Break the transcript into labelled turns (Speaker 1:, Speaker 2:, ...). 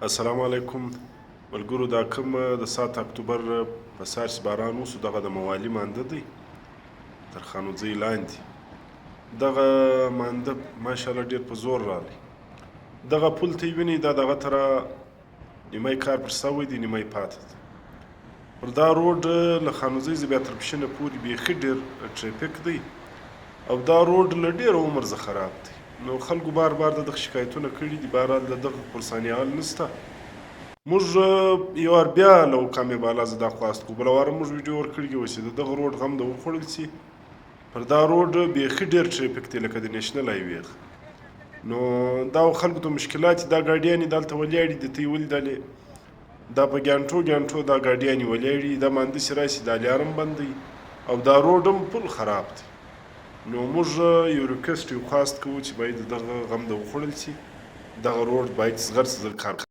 Speaker 1: السلام علیکم ملګرو. دا کوم د 7 اکتوبر په سهار چې باران وسو دغه د موالي مانده دی تر خانوځۍ لاندې. دغه مانده ماشاءالله ډېر په زور راغی. دغه پل ته وینئ دا دغه ته را نیمه کار پر سوی دی نیمه پاته ده. پر دا روډ له خانوځۍ زه بیا تر پښینه پورې بیخي ډېر ټریفیک دی او دا روډ له ډېره عمر څخه خراب دی. نو خلکو بار بار د دغه شکایتونه کړي دي. بهرحال د دغه پرساني حال نشته. موږ یو وار بیا له حکامې بالا زه دا خواست کوو، بله واره موږ ویډیو ورکړي وه چې د دغه روډ غم د وخوړل شي. پر دا روډ بیخي ډېر ټریفیک دی لکه د نیشنل هایوې. نو دا خلکو ته مشکلات دا ګاډیانې دلته ولاړې دي، ته یې ولیدلې دا په ګانټو دا ګاډیانې ولاړې، دا مانده چې راشي دا لارم بند دی او دا روډ هم فل خراب دی. نو موږ یو ریکویسټ یو خواست کوو چې باید دغه غم د وخوړل شي. دغه روډ باید زغر کار